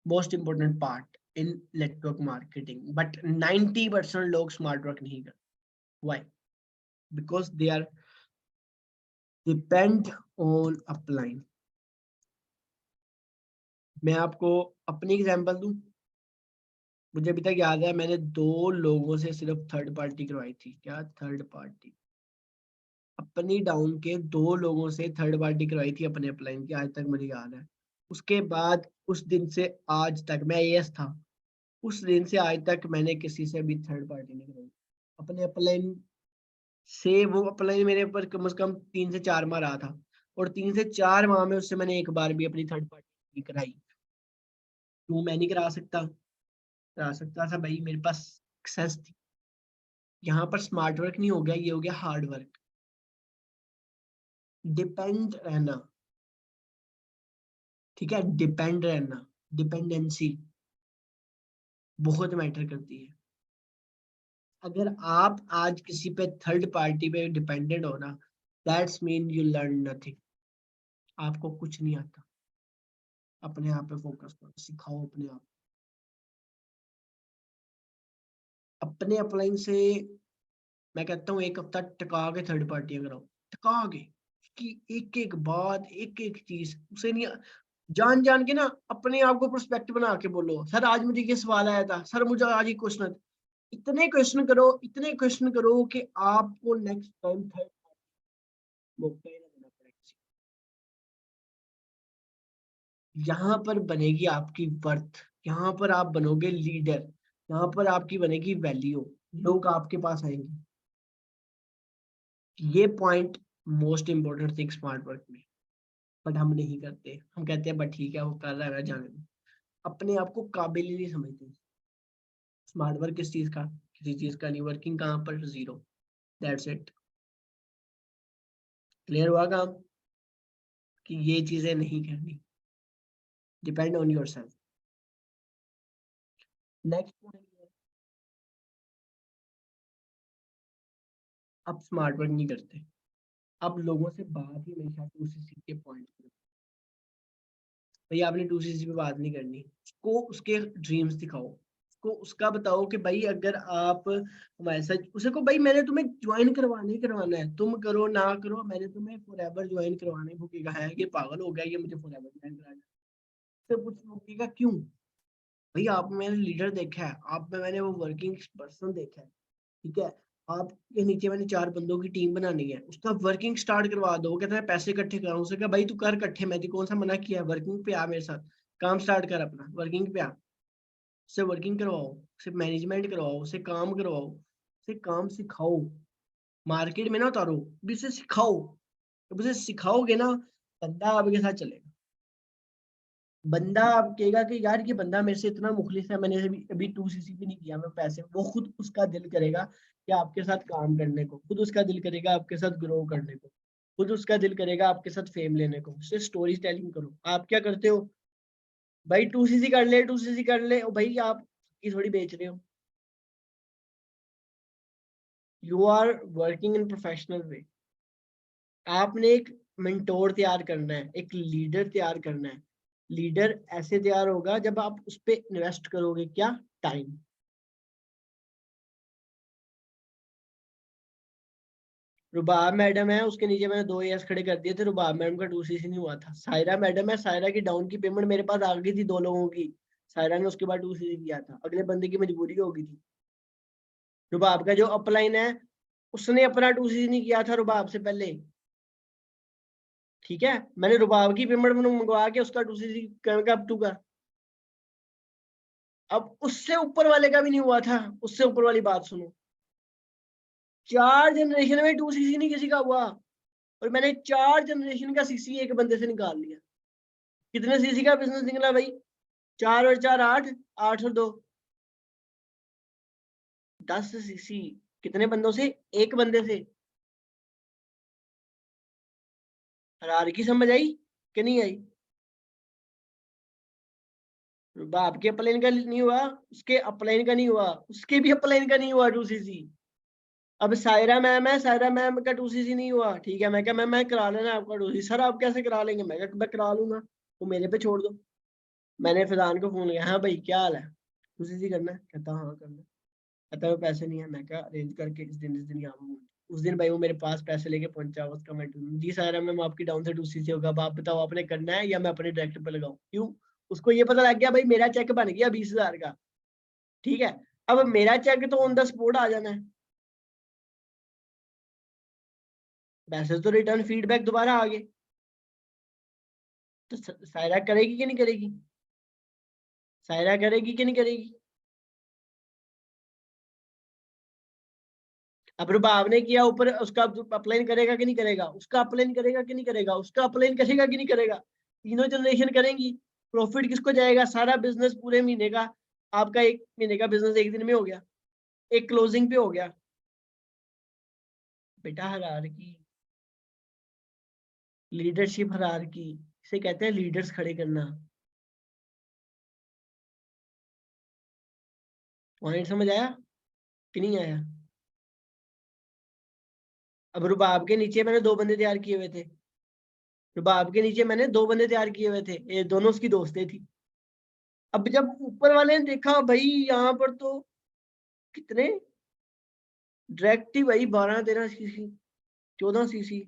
Speaker 1: most important part in network marketing. But 90% लोग स्मार्ट वर्क नहीं करते। Why? Because they are depend on upline. मैं आपको अपनी एग्जांपल दूं, मुझे अभी तक याद है मैंने 2 लोगों से सिर्फ थर्ड पार्टी करवाई थी। क्या थर्ड पार्टी? अपनी डाउन के 2 लोगों से थर्ड पार्टी करवाई थी अपने अपलाइन की, आज तक मुझे याद है। उसके बाद उस दिन से आज तक मैं एएस था, उस दिन से आज तक मैंने किसी से भी थर्ड पार्टी नहीं करवाई अपने अपलाइन से। वो अपलाइन मेरे ऊपर कम से कम 3 से 4 माह रहा था, और 3 से 4 माह में उससे मैंने एक बार भी अपनी थर्ड पार्टी कराई। क्यों मैं नहीं करा सकता? करा सकता था भाई, मेरे पास एक्सेस थी। यहाँ पर स्मार्ट वर्क नहीं हो गया, ये हो गया हार्ड वर्क। डिपेंड रहना, ठीक है, डिपेंड रहना, डिपेंडेंसी बहुत मैटर करती है। अगर आप आज किसी पे थर्ड पार्टी पे डिपेंडेंट हो ना, that's mean you learn nothing. आपको कुछ नहीं आता। अपने आप पे फोकस करो, सिखाओ अपने आप। अपने अपलाइन से मैं कहता हूँ 1 हफ्ता टका के थर्ड पार्टियां कराओ, टका के, कि एक एक बात, एक एक चीज उसे नहीं, जान जान के ना अपने आप को प्रोस्पेक्ट बना के बोलो, सर आज मुझे ये सवाल आया था, सर मुझे आज ये क्वेश्चन। इतने क्वेश्चन करो, इतने क्वेश्चन करो कि आपको नेक्स्ट टाइम थर्ड मौका ही ना देना पड़े किसी को। यहाँ पर बनेगी आपकी वर्थ, यहाँ पर आप बनोगे लीडर, यहाँ पर आपकी बनेगी वैल्यू, लोग आपके पास आएंगे। ये point most important thing smart work में, बट हम नहीं करते। हम कहते हैं बट ठीक है वो कर रहा है जाने दो, अपने आप को काबिल ही नहीं समझते। स्मार्ट वर्क किस चीज का, किसी चीज का नहीं। वर्किंग कहाँ पर, जीरो, दैट्स इट। क्लियर हुआ काम कि ये चीजें नहीं करनी। Depend on your self. Next point, अब स्मार्ट वर्क नहीं करते, अब लोगों से बात ही हमेशा 2cc के पॉइंट पे। भाई आपने 2cc पे बात नहीं करनी, उसको उसके ड्रीम्स दिखाओ, उसको उसका बताओ कि भाई अगर आप हमारे साथ, उसे को भाई मैंने तुम्हें ज्वाइन करवाना ही करवाना है, तुम करो ना करो, मैंने तुम्हें फॉरएवर ज्वाइन करवाना ही। भूखेगा है ये पागल हो गया, ये मुझे फॉरएवर ज्वाइन कराना। तो कुछ भूखेगा क्यों? भाई आप मैंने लीडर देखा है, आप में मैंने वो वर्किंग पर्सन देखा है, ठीक है। आपके नीचे मैंने 4 बंदों की टीम बनानी है, उसका वर्किंग स्टार्ट करवा दो। वो कहता है पैसे इकट्ठे कराऊं, उसे कहा भाई तू कर इकट्ठे, मैं तो कौन सा मना किया है, वर्किंग पे आ मेरे साथ, काम स्टार्ट कर अपना, वर्किंग पे आ। उससे वर्किंग करवाओ, उससे मैनेजमेंट करवाओ, उससे काम करवाओ, उसे काम सिखाओ, मार्केट में ना उतारो, भी उसे सिखाओ। जब उसे सिखाओगे ना, बंदा आपके साथ चलेगा। बंदा आप कहेगा कि यार ये बंदा मेरे से इतना मुखलिस है, मैंने अभी अभी 2cc भी नहीं किया, मैं पैसे, वो खुद उसका दिल करेगा कि आपके साथ काम करने को, खुद उसका दिल करेगा आपके साथ ग्रो करने को, खुद उसका दिल करेगा आपके साथ फेम लेने को। सिर्फ स्टोरी टेलिंग करो। आप क्या करते हो भाई, 2cc कर ले, 2cc कर ले, ओ भाई आप की थोड़ी बेच रहे हो। You are working in professional way. आपने एक मेंटोर तैयार करना है, एक लीडर तैयार करना है। लीडर ऐसे तैयार होगा जब आप उस पर इन्वेस्ट करोगे, क्या, टाइम। रुबाब मैडम है, उसके नीचे मैंने 2 एस खड़े कर दिए थे, रुबाब मैडम का 2cc नहीं हुआ था। सायरा मैडम है, सायरा की डाउन की पेमेंट मेरे पास आ गई थी 2 लोगों की, सायरा ने उसके बाद 2cc किया था, अगले बंदे की मजबूरी हो गई थी। रुबाब का जो अपलाइन है, उसने अपना 2cc नहीं किया था रुबाब से पहले, ठीक है। मैंने रुबाब की पेमेंट मंगवा के उसका 2cc का अप टू का, अब उससे ऊपर वाले का भी नहीं हुआ था। उससे ऊपर वाली बात सुनो, 4 जनरेशन में 2cc नहीं किसी का हुआ, और मैंने 4 जनरेशन का सीसी एक बंदे से निकाल लिया। कितने सीसी का बिजनेस निकला भाई, 4 और 4 8, 8 और 2 10 सीसी। कितने बंदों से, एक बंदे से। हरार की समझ आई कि नहीं आई? बाप के अपलाइन का नहीं हुआ, उसके अपलाइन का नहीं हुआ, उसके भी अपलाइन का नहीं हुआ 2cc। अब सायरा मैम है, सायरा मैम का 2cc नहीं हुआ, ठीक है। मैं क्या मैम मैं करा लेना आपका 2cc, सर आप कैसे करा लेंगे, मैं करा लूंगा, वो मेरे पे छोड़ दो। मैंने फैजान को फोन किया, हाँ भाई क्या हाल है, 2cc करना है, कहता हाँ करना है। कहता वो पैसे नहीं है, मैं क्या अरेंज करके इस दिन यहाँ। उस दिन भाई वो मेरे पास पैसे लेके पहुंचा, उसका मैं जी सायरा मैम आपकी डाउन से 2cc होगा, अब आप बताओ आपने करना है या मैं अपने डायरेक्टर पे लगाऊं, क्यों? उसको ये पता लग गया भाई मेरा चेक बन गया 20,000 का, ठीक है। अब मेरा चेक तो ऑन द स्पॉट आ जाना है, वैसे तो रिटर्न फीडबैक दोबारा आ गए। तो सायरा करेगी कि नहीं करेगी? सायरा करेगी कि नहीं करेगी? अब रुबाब ने किया ऊपर, उसका अपलाइन करेगा कि नहीं करेगा? उसका अपलाइन करेगा कि नहीं करेगा? उसका अपलाइन करेगा कि नहीं करेगा? तीनों जनरेशन करेंगी। प्रॉफिट किसको जाएगा? सारा बिजनेस पूरे महीने का, आपका 1 महीने का बिजनेस एक दिन में हो गया, एक क्लोजिंग पे हो गया। बेटा हरार की लीडरशिप, हरार की इसे कहते हैं लीडर्स खड़े करना। पॉइंट समझ आया कि नहीं आया? अब रुबाब के नीचे मैंने 2 बंदे तैयार किए हुए थे, रुबाब के नीचे मैंने 2 बंदे तैयार किए हुए थे, ये दोनों उसकी दोस्तें थी। अब जब ऊपर वाले ने देखा भाई यहाँ पर तो कितने डायरेक्ट ही भाई 12 13 सीसी, 14 सीसी,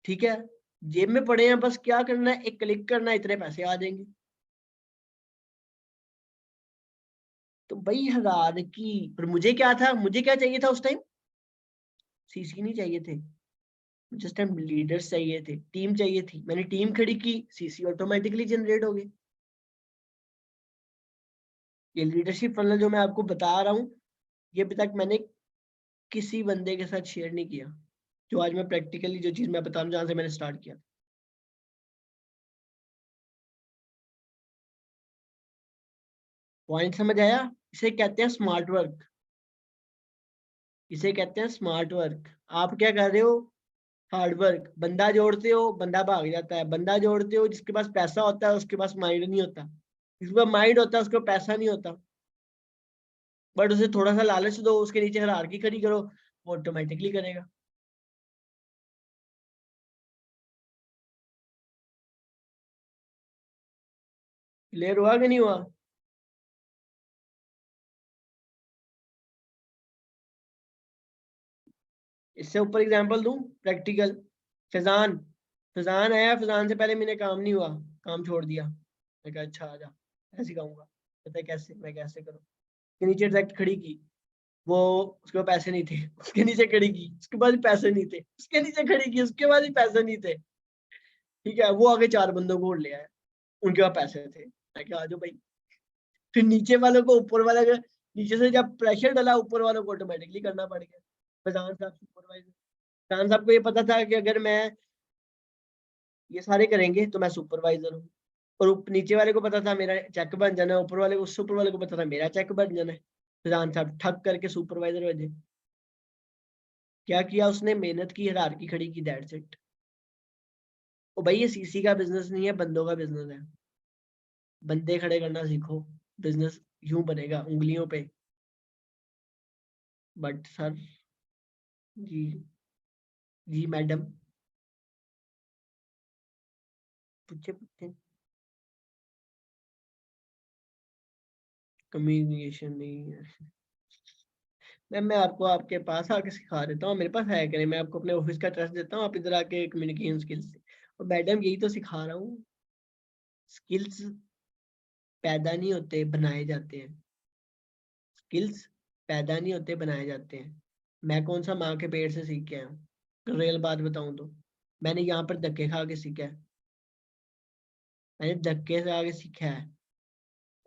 Speaker 1: ठीक है, जेब में पड़े हैं, बस क्या करना है, एक क्लिक करना है, इतने पैसे आ जाएंगे। तो भाई हजार की, पर मुझे क्या था, मुझे क्या चाहिए था उस टाइम? सीसी नहीं चाहिए थे, जिस टाइम लीडर्स चाहिए थे, टीम चाहिए थी, मैंने टीम खड़ी की, सीसी ऑटोमेटिकली जनरेट हो गई। ये लीडरशिप फनल जो मैं आपको बता रहा हूँ, ये अभी तक मैंने किसी बंदे के साथ शेयर नहीं किया, जो आज मैं प्रैक्टिकली जो चीज मैं बता रहा हूँ जहां से मैंने स्टार्ट किया। पॉइंट समझ आया? इसे कहते हैं स्मार्ट वर्क। इसे कहते हैं स्मार्ट वर्क। आप क्या कर रहे हो? Hard work. बंदा जोड़ते हो, बंदा भाग जाता है। बंदा जोड़ते हो, जिसके पास पैसा होता है उसके पास माइंड नहीं होता, जिसके पास माइंड होता है उसके पास पैसा नहीं होता। बट उसे थोड़ा सा लालच दो, उसके नीचे हायरार्की खड़ी करो, वो ऑटोमेटिकली करेगा। क्लियर हुआ कि नहीं हुआ? इससे ऊपर एग्जांपल दूं प्रैक्टिकल। फैजान। फैजान आया, फैजान से पहले मैंने काम नहीं हुआ, काम छोड़ दिया। मैं कहा अच्छा आ जा, ऐसे कहूंगा। कहता है कैसे? मैं कैसे करूँ? के नीचे डायरेक्ट खड़ी की, वो उसके पास पैसे नहीं थे, उसके नीचे खड़ी की, उसके पास भी पैसे नहीं थे, उसके नीचे खड़ी की, उसके पास भी पैसे नहीं थे। ठीक है, वो आगे चार बंदों को और ले आया, उनके पास पैसे थे। मैं क्या, आ जाओ भाई। फिर नीचे वालों को ऊपर वाला नीचे से जब प्रेशर डाला, ऊपर वालों को ऑटोमेटिकली करना पड़ गया। फैजान साहब सुपरवाइजर। फैजान साहब को ये पता था कि अगर मैं ये सारे करेंगे तो मैं सुपरवाइजर हूँ। और नीचे वाले को पता था मेरा चेक बन जाना है, ऊपर वाले को, उससे ऊपर वाले को पता था मेरा चेक बन जाना है। फैजान साहब ठग करके सुपरवाइजर बने। क्या किया उसने? मेहनत की, हायरार्की खड़ी की, दैट्स इट। ओ भाई, ये सीसी का बिजनेस नहीं है, बंदों का बिजनेस है। बंदे खड़े करना सीखो, बिजनेस यूं बनेगा उंगलियों पे। बट सर, जी, जी मैडम, पूछे पूछे। कम्युनिकेशन नहीं है। मैम मैं आपको आपके पास आके सिखा देता हूँ, मेरे पास है कि नहीं, मैं आपको अपने ऑफिस का ट्रस्ट देता हूँ, आप इधर आके कम्युनिकेशन स्किल्स से। और मैडम यही तो सिखा रहा हूँ। स्किल्स पैदा नहीं होते, बनाए जाते हैं। स्किल्स पैदा नहीं होते, बनाए जाते हैं। मैं कौन सा माँ के पेट से सीख के आया हूँ? रियल बात बताऊं तो मैंने यहाँ पर धक्के खा के सीखा है। मैंने धक्के से आगे सीखा है।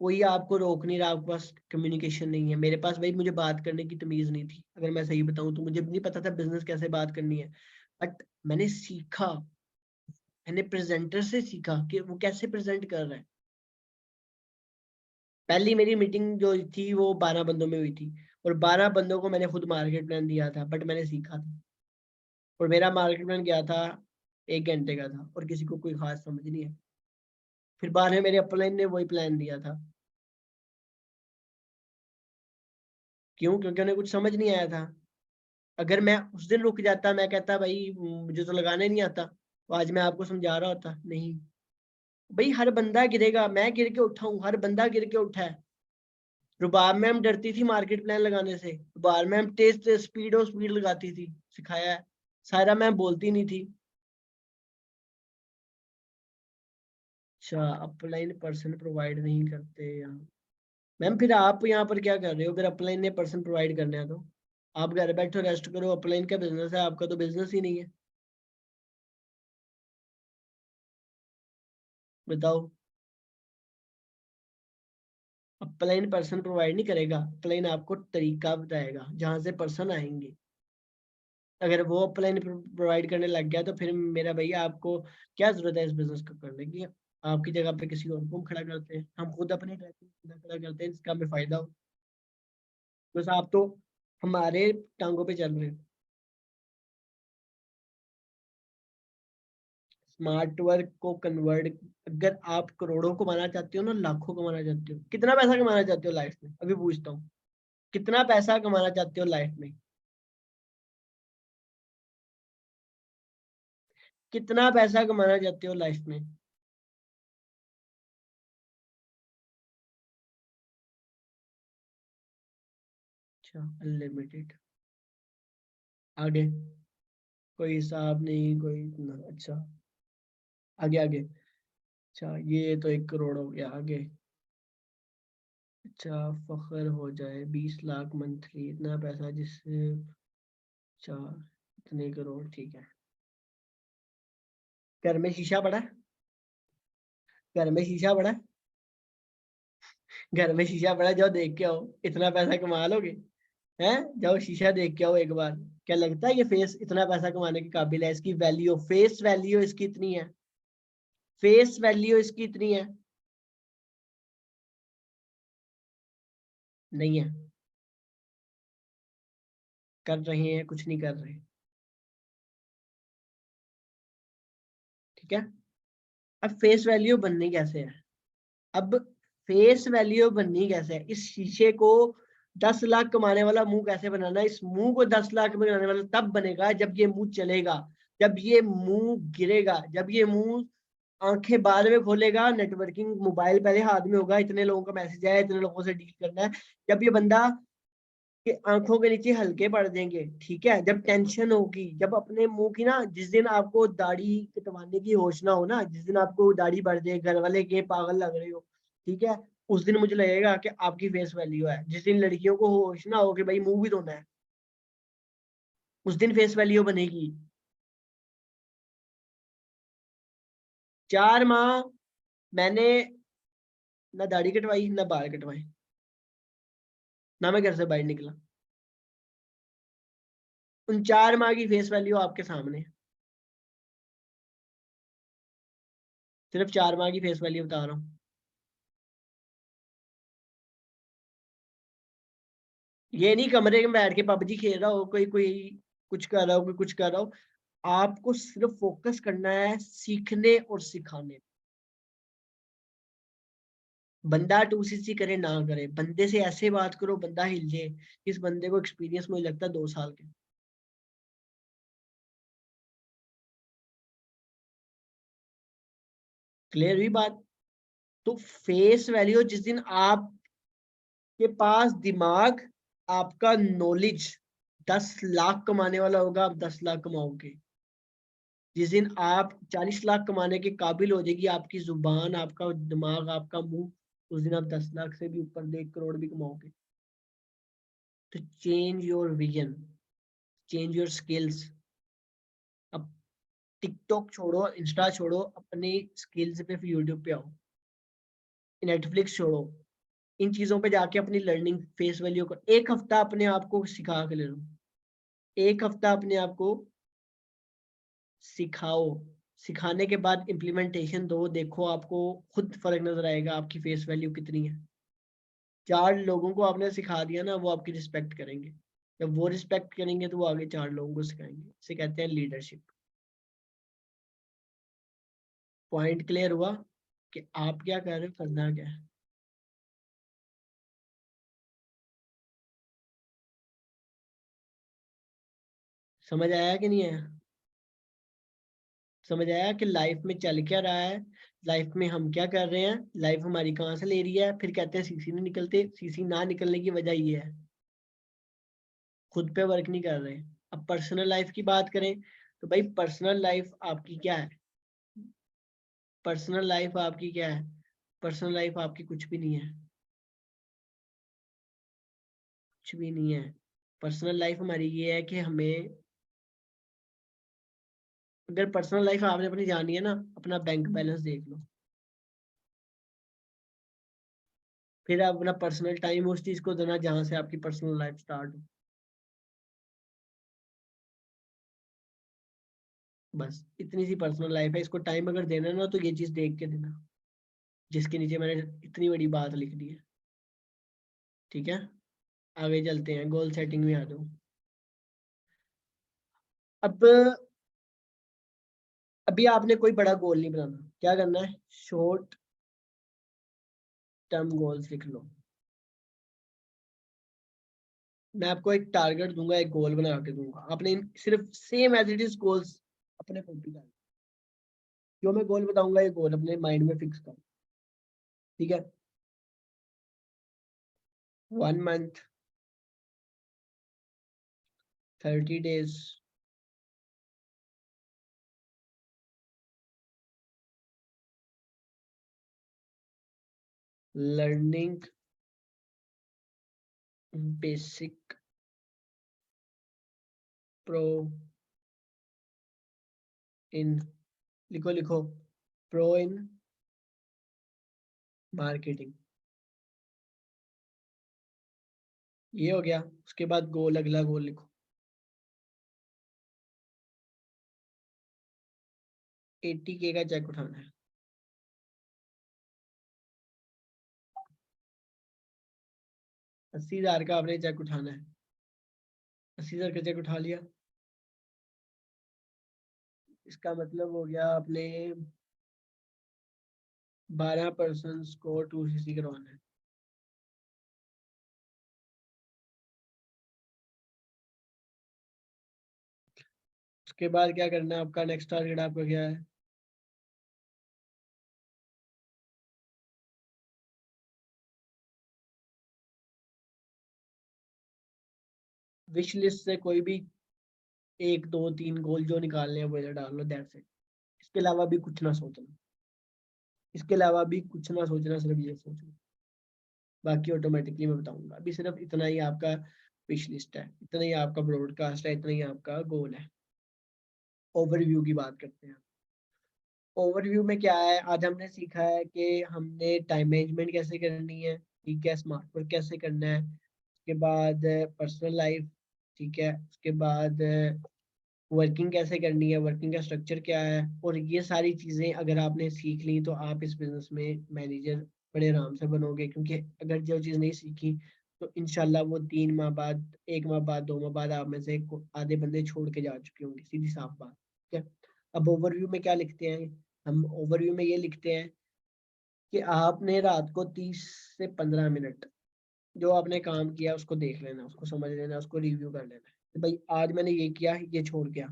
Speaker 1: कोई आपको रोक नहीं रहा, आपके पास कम्युनिकेशन नहीं है। मेरे पास भाई, मुझे बात करने की तमीज नहीं थी, अगर मैं सही बताऊं तो मुझे भी नहीं पता था बिजनेस कैसे बात करनी है। बट मैंने सीखा, मैंने प्रेजेंटर से सीखा कि वो कैसे प्रेजेंट कर रहा है। पहली मेरी मीटिंग जो थी वो 12 बंदों में हुई थी, और 12 बंदों को मैंने खुद मार्केट प्लान दिया था, बट मैंने सीखा था। और मेरा मार्केट प्लान गया था 1 घंटे का था, और किसी को कोई खास समझ नहीं है। फिर बाद में मेरे अपलाइन ने वही प्लान दिया था। क्यों? क्योंकि उन्हें कुछ समझ नहीं आया था। अगर मैं उस दिन रुक जाता, मैं कहता भाई मुझे तो लगाने नहीं आता, तो आज मैं आपको समझा रहा होता। नहीं भाई, हर बंदा गिरेगा, मैं गिर के उठा हूँ, हर बंदा गिर के उठा है। रुबाब मैम डरती थी मार्केट प्लान लगाने से, रुबाब मैम तेज तेज स्पीड और स्पीड लगाती थी, सिखाया है। सायरा मैम बोलती नहीं थी। अच्छा, अपलाइन पर्सन प्रोवाइड नहीं करते यहाँ। मैम फिर आप यहाँ पर क्या कर रहे हो? अगर अपलाइन ने पर्सन प्रोवाइड करना है तो आप घर बैठो, रेस्ट करो। अपलाइन का बिजनेस है, आपका तो बिजनेस ही नहीं है। बताओ। अपलाइन पर्सन प्रोवाइड नहीं करेगा, अपलाइन आपको तरीका बताएगा जहां से पर्सन आएंगे। अगर वो अपलाइन प्रोवाइड करने लग गया तो फिर मेरा भैया आपको क्या जरूरत है इस बिजनेस को करने की? आपकी जगह पे किसी और को हम खड़ा करते हैं, हम खुद अपने ट्रैकिंग खड़ा करते हैं जिसका हमें फायदा हो। बस आप तो हमारे टांगों पे चल रहे हो। स्मार्ट वर्क को कन्वर्ट, अगर आप करोड़ों कमाना चाहते हो ना, लाखों कमाना चाहते हो, कितना पैसा कमाना चाहते हो लाइफ में? अभी पूछता हूँ, कितना पैसा कमाना चाहते हो लाइफ में? कितना पैसा कमाना चाहते हो लाइफ में? अच्छा, अनलिमिटेड। आगे कोई हिसाब नहीं, कोई ना। अच्छा, आगे आगे। अच्छा, ये तो 1 करोड़ हो गया। आगे। अच्छा, फखर हो जाए 20 लाख मंथली, इतना पैसा जिससे। अच्छा, इतने करोड़, ठीक है। घर में शीशा पड़ा है, घर में शीशा पड़ा है, घर में शीशा पड़ा है, जाओ देख के आओ, इतना पैसा कमा लोगे हैं? जाओ शीशा देख के आओ एक बार। क्या लगता है ये फेस इतना पैसा कमाने के काबिल है? इसकी वैल्यू, फेस वैल्यू इसकी इतनी है, फेस वैल्यू इसकी इतनी है? नहीं है। कर रहे हैं, कुछ नहीं कर रहे। ठीक है। अब फेस वैल्यू बननी कैसे है? अब फेस वैल्यू बननी कैसे है? इस शीशे को 10 लाख कमाने वाला मुंह कैसे बनाना है? इस मुंह को 10 लाख में बनाने वाला तब बनेगा जब ये मुंह चलेगा, जब ये मुंह गिरेगा, जब ये मुंह आंखें बाद में खोलेगा, नेटवर्किंग मोबाइल पहले हाथ में होगा, इतने लोगों का मैसेज आया, इतने लोगों से डील करना है, जब ये बंदा कि आंखों के नीचे हल्के पड़ देंगे, ठीक है, जब टेंशन होगी, जब अपने मुंह की ना, जिस दिन आपको दाढ़ी कटवाने की होश ना हो ना, जिस दिन आपको दाढ़ी बढ़ जाए, घर वाले के पागल लग रहे हो, ठीक है, उस दिन मुझे लगेगा कि आपकी फेस वैल्यू है। जिस दिन लड़कियों को होश ना हो कि भाई मुंह भी धोना है, उस दिन फेस वैल्यू बनेगी। 4 माह मैंने ना दाढ़ी कटवाई ना बाल कटवाए, ना मैं घर से बाहर निकला। उन 4 माह की फेस वैल्यू आपके सामने है। सिर्फ 4 माह की फेस वैल्यू बता रहा हूँ। ये नहीं कमरे में बैठ के पबजी खेल रहा हो, कोई कोई कुछ कर रहा हो, कोई कुछ कर रहा हो। आपको सिर्फ फोकस करना है सीखने और सिखाने। बंदा टू सी करे ना करे, बंदे से ऐसे बात करो बंदा हिल जाए। इस बंदे को एक्सपीरियंस मुझे लगता है 2 साल के। क्लियर हुई बात? तो फेस वैल्यू, जिस दिन आपके पास दिमाग, आपका नॉलेज 10 लाख कमाने वाला होगा, आप 10 लाख कमाओगे। जिस दिन आप 40 लाख कमाने के काबिल हो जाएगी आपकी जुबान, आपका दिमाग, आपका मुंह, उस दिन आप 10 लाख से भी ऊपर 1 करोड़ भी कमाओगे। तो change your vision, change your skills. अब टिकटॉक छोड़ो, इंस्टा छोड़ो, अपनी स्किल्स पे फिर यूट्यूब पे आओ, नेटफ्लिक्स छोड़ो, इन चीजों पे जाके अपनी लर्निंग फेस वैल्यू को 1 हफ्ता अपने आप को सिखा के ले लो। 1 हफ्ता अपने आप को सिखाओ, सिखाने के बाद इम्प्लीमेंटेशन दो, देखो आपको खुद फर्क नजर आएगा आपकी फेस वैल्यू कितनी है। 4 लोगों को आपने सिखा दिया ना, वो आपकी रिस्पेक्ट करेंगे। जब वो रिस्पेक्ट करेंगे तो वो आगे 4 लोगों को सिखाएंगे। इसे कहते हैं लीडरशिप। पॉइंट क्लियर हुआ कि आप क्या कर रहे हो, करना क्या है? समझ आया कि नहीं आया? समझ आया कि लाइफ में चल क्या रहा है, लाइफ में हम क्या कर रहे हैं, लाइफ हमारी कहाँ से ले रही है, फिर कहते हैं सीसी नहीं निकलते। सीसी ना निकलने की वजह ये है, खुद पे वर्क नहीं कर रहे। अब पर्सनल लाइफ की बात करें तो भाई पर्सनल लाइफ आपकी क्या है? पर्सनल लाइफ आपकी क्या है? पर्सनल लाइफ आपकी कुछ भी नहीं है, कुछ भी नहीं है। पर्सनल लाइफ हमारी ये है कि हमें, अगर पर्सनल लाइफ आपने अपनी जानी है ना, अपना बैंक बैलेंस देख लो। फिर आप अपना पर्सनल टाइम उस चीज को देना जहां से आपकी पर्सनल लाइफ स्टार्ट हो। बस इतनी सी पर्सनल लाइफ है, इसको टाइम अगर देना है ना तो ये चीज देख के देना, जिसके नीचे मैंने इतनी बड़ी बात लिख दी है। ठीक है, आगे चलते हैं, गोल सेटिंग में आ जाओ। अब अभी आपने कोई बड़ा गोल नहीं बनाना, क्या करना है, शॉर्ट टर्म गोल्स लिख लो। मैं आपको एक टारगेट दूंगा, एक गोल बना के दूंगा, आपने सिर्फ same as it is goals अपने कॉपी कर, जो मैं गोल बताऊंगा ये गोल अपने माइंड में फिक्स कर। ठीक है, 1 month, 30 days, learning basic pronoun लिखो लिखो, प्रो इन मार्केटिंग, ये हो गया। उसके बाद गोल, अगला गोल लिखो, 80K का चेक उठाना है। 80,000 का आपने चेक उठाना है। 80,000 का चेक उठा लिया, इसका मतलब हो गया आपने 12 पर्सन को 2cc करवाना है। उसके बाद क्या करना है, आपका नेक्स्ट टारगेट आपका क्या है? विश लिस्ट से कोई भी 1 2 3 गोल जो निकालने हैं वो इधर डाल लो, दैट्स इट। इसके अलावा भी कुछ ना सोचना, इसके अलावा भी कुछ ना सोचना, सिर्फ ये सोचना, बाकी ऑटोमेटिकली मैं बताऊंगा। अभी सिर्फ इतना ही आपका विश लिस्ट है, इतना ही आपका ब्रॉडकास्ट है, इतना ही आपका गोल है। ओवरव्यू की बात करते हैं। ओवरव्यू में क्या है, आज हमने सीखा है कि हमने टाइम मैनेजमेंट कैसे करनी है, ठीक है, स्मार्ट वर्क कैसे करना है, उसके बाद पर्सनल लाइफ, ठीक है, उसके बाद वर्किंग कैसे करनी है, वर्किंग का स्ट्रक्चर क्या है। और ये सारी चीज़ें अगर आपने सीख ली तो आप इस बिजनेस में मैनेजर बड़े आराम से बनोगे, क्योंकि अगर जो चीज़ नहीं सीखी तो इंशाल्लाह वो 3 माह बाद, 1 माह बाद, 2 माह बाद आप में से आधे बंदे छोड़ के जा चुके होंगे, सीधी साफ बात। ठीक है, अब ओवरव्यू में क्या लिखते हैं हम? ओवरव्यू में ये लिखते हैं कि आपने रात को 30 से 15 मिनट जो आपने काम किया उसको देख लेना, उसको समझ लेना, उसको रिव्यू कर लेना कि भाई आज मैंने ये किया, ये छोड़ गया,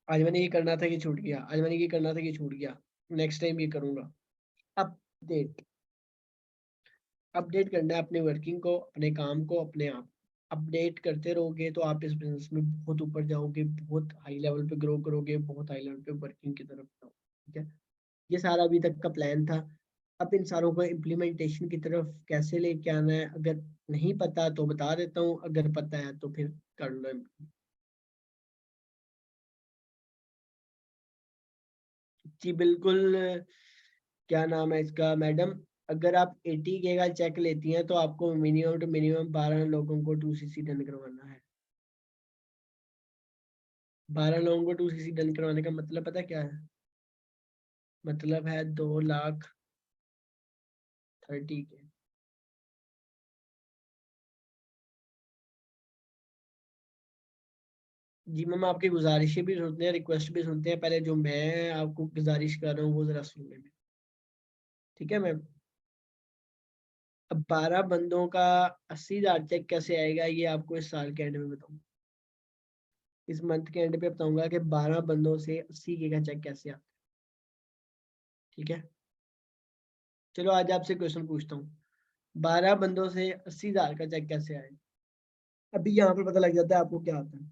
Speaker 1: आज मैंने ये करना था, ये छूट गया, आज मैंने ये करना था, ये छूट गया, नेक्स्ट टाइम ये करूंगा। अपडेट, अपडेट करना है अपने वर्किंग को, अपने काम को, अपने आप अपडेट करते रहोगे तो आप इस बिजनेस में बहुत ऊपर जाओगे, बहुत हाई लेवल पे ग्रो करोगे, बहुत हाई लेवल पे वर्किंग की तरफ जाओगे। ठीक है, ये सारा अभी तक का प्लान था। अब इन सारों को इम्प्लीमेंटेशन की तरफ कैसे लेके आना है, अगर नहीं पता तो बता देता हूँ, अगर पता है तो फिर कर लो। जी बिल्कुल। क्या नाम है इसका मैडम, अगर आप 80K का चेक लेती हैं तो आपको मिनिमम टू मिनिमम 12 लोगों को 2cc डन करवाना है। 12 लोगों को 2cc डन करवाने का मतलब पता क्या है? मतलब है 2,30,000। जी मैम, आपकी गुजारिशें भी सुनते हैं, रिक्वेस्ट भी सुनते हैं, पहले जो मैं आपको गुजारिश कर रहा हूँ वो जरा सुन लें। ठीक है मैम, अब 12 बंदों का 80,000 चेक कैसे आएगा ये आपको इस साल के एंड में बताऊँ, इस मंथ के एंड पे बताऊंगा कि 12 बंदों से 80K का चेक कैसे आता है। ठीक है, चलो आज आपसे क्वेश्चन पूछता हूँ, 12 बंदों से 80,000 का चेक कैसे आए? अभी यहाँ पर पता लग जाता है आपको क्या आता है।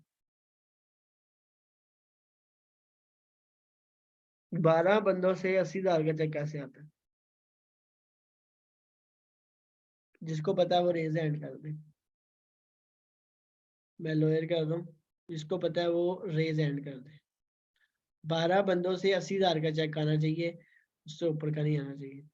Speaker 1: 12 बंदों से 80,000 का चेक कैसे आता है? जिसको पता है वो रेज हैंड कर दे। मैं लोअर कर दूं, जिसको पता है वो रेज हैंड कर दे। 12 बंदों से 80,000 का चेक आना चाहिए, उससे ऊपर का नहीं आना चाहिए।